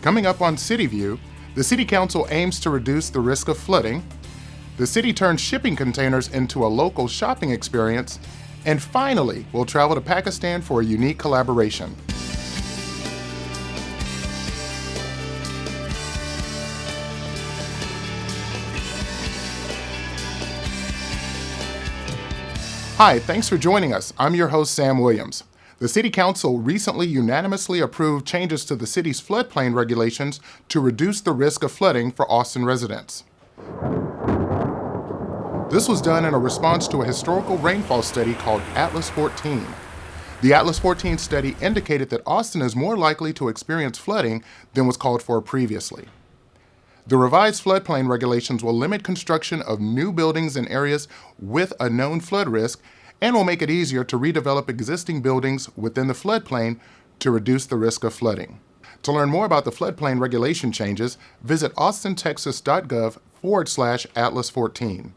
Coming up on CityView, the City Council aims to reduce the risk of flooding, the city turns shipping containers into a local shopping experience, and finally, we'll travel to Pakistan for a unique collaboration. Hi, thanks for joining us. I'm your host, Sam Williams. The City Council recently unanimously approved changes to the city's floodplain regulations to reduce the risk of flooding for Austin residents. This was done in a response to a historical rainfall study called Atlas 14. The Atlas 14 study indicated that Austin is more likely to experience flooding than was called for previously. The revised floodplain regulations will limit construction of new buildings in areas with a known flood risk and will make it easier to redevelop existing buildings within the floodplain to reduce the risk of flooding. To learn more about the floodplain regulation changes, visit austintexas.gov/Atlas14.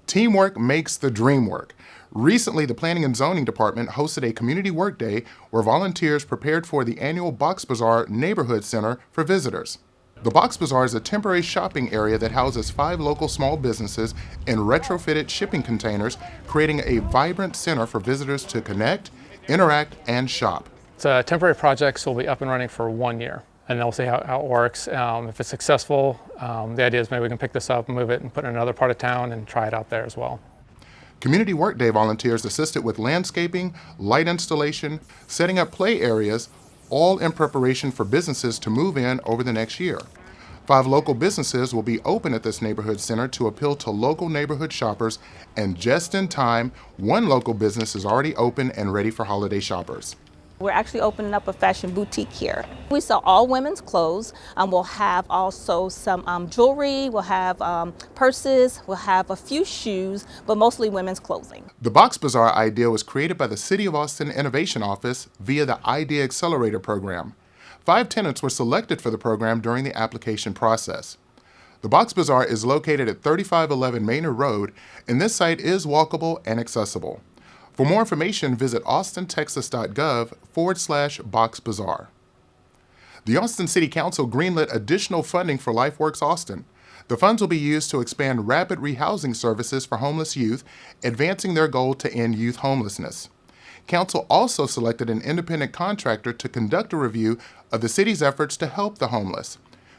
Teamwork makes the dream work. Recently, the Planning and Zoning Department hosted a community work day where volunteers prepared for the annual Box Bazaar Neighborhood Center for visitors. The Box Bazaar is a temporary shopping area that houses 5 local small businesses in retrofitted shipping containers, creating a vibrant center for visitors to connect, interact, and shop. It's a temporary project, so we'll be up and running for 1 year, and then we'll see how it works. If it's successful, the idea is maybe we can pick this up, move it, and put it in another part of town and try it out there as well. Community Work Day volunteers assisted with landscaping, light installation, setting up play areas, all in preparation for businesses to move in over the next year. 5 local businesses will be open at this neighborhood center to appeal to local neighborhood shoppers, and just in time, 1 local business is already open and ready for holiday shoppers. We're actually opening up a fashion boutique here. We sell all women's clothes. We'll have also some jewelry, we'll have purses, we'll have a few shoes, but mostly women's clothing. The Box Bazaar idea was created by the City of Austin Innovation Office via the Idea Accelerator program. 5 tenants were selected for the program during the application process. The Box Bazaar is located at 3511 Maynard Road, and this site is walkable and accessible. For more information, visit austintexas.gov/Box Bazaar. The Austin City Council greenlit additional funding for LifeWorks Austin. The funds will be used to expand rapid rehousing services for homeless youth, advancing their goal to end youth homelessness. Council also selected an independent contractor to conduct a review of the city's efforts to help the homeless.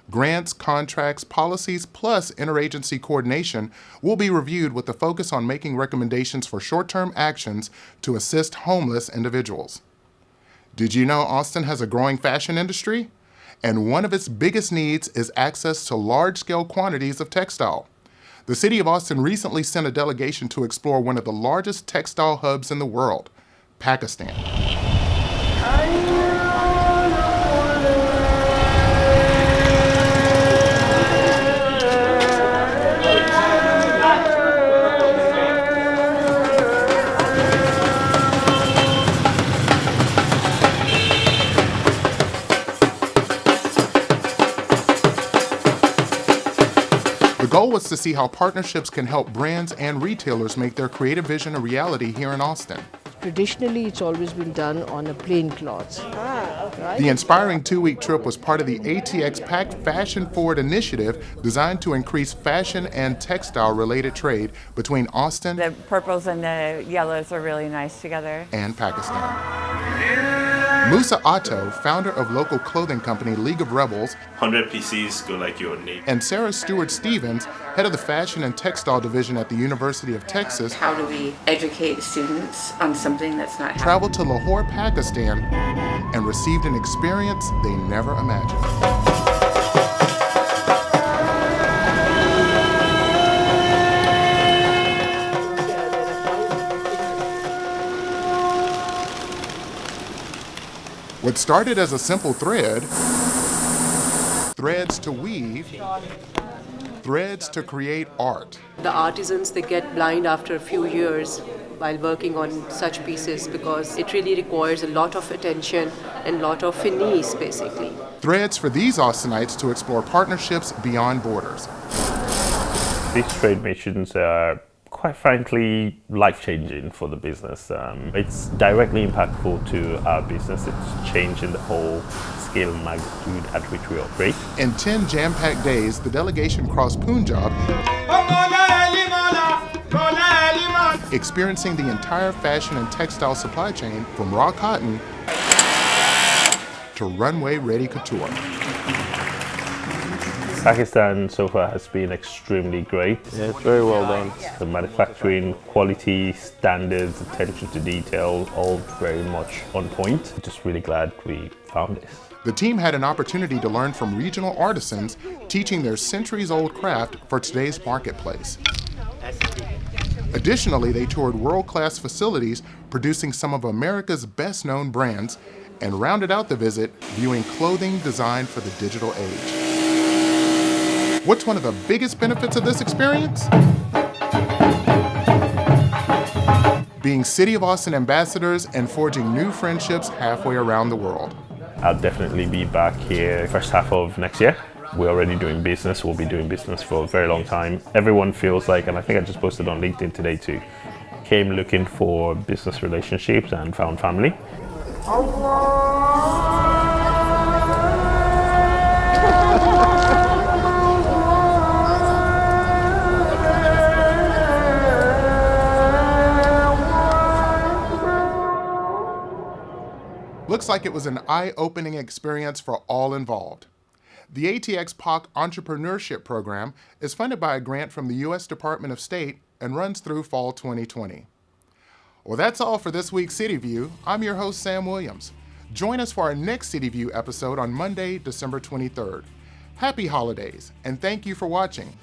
Grants, contracts, policies, plus interagency coordination will be reviewed with the focus on making recommendations for short-term actions to assist homeless individuals. Did you know Austin has a growing fashion industry? And one of its biggest needs is access to large-scale quantities of textile. The City of Austin recently sent a delegation to explore one of the largest textile hubs in the world, Pakistan. The goal was to see how partnerships can help brands and retailers make their creative vision a reality here in Austin. Traditionally, it's always been done on a plain cloth. Right? The inspiring 2-week trip was part of the ATX+PAK Fashion Forward initiative designed to increase fashion and textile-related trade between Austin, the purples and the yellows are really nice together, and Pakistan. Musa Atto, founder of local clothing company League of Rebels, 100 pieces go like your need. and Sarah Stewart Stevens, head of the fashion and textile division at the University of Texas, How do we educate students on something that's not happening? traveled to Lahore, Pakistan, and received an experience they never imagined. What started as a simple thread, threads to weave, threads to create art. The artisans, they get blind after a few years while working on such pieces because it really requires a lot of attention and a lot of finesse, basically. Threads for these Austinites to explore partnerships beyond borders. These trade missions are quite frankly life-changing for the business. It's directly impactful to our business. It's changing the whole scale and magnitude at which we operate. In 10 jam-packed days, the delegation crossed Punjab, experiencing the entire fashion and textile supply chain from raw cotton to runway-ready couture. Pakistan so far has been extremely great. Yeah, it's very well done. The manufacturing, quality, standards, attention to detail, all very much on point. Just really glad we found this. The team had an opportunity to learn from regional artisans teaching their centuries-old craft for today's marketplace. Additionally, they toured world-class facilities producing some of America's best-known brands and rounded out the visit viewing clothing designed for the digital age. What's one of the biggest benefits of this experience? Being City of Austin ambassadors and forging new friendships halfway around the world. I'll definitely be back here first half of next year. We're already doing business. We'll be doing business for a very long time. Everyone feels like, and I think I just posted on LinkedIn today too, came looking for business relationships and found family. Looks like it was an eye-opening experience for all involved. The ATX+PAK Entrepreneurship Program is funded by a grant from the U.S. Department of State and runs through fall 2020. Well, that's all for this week's CityView. I'm your host, Sam Williams. Join us for our next CityView episode on Monday, December 23rd. Happy holidays, and thank you for watching.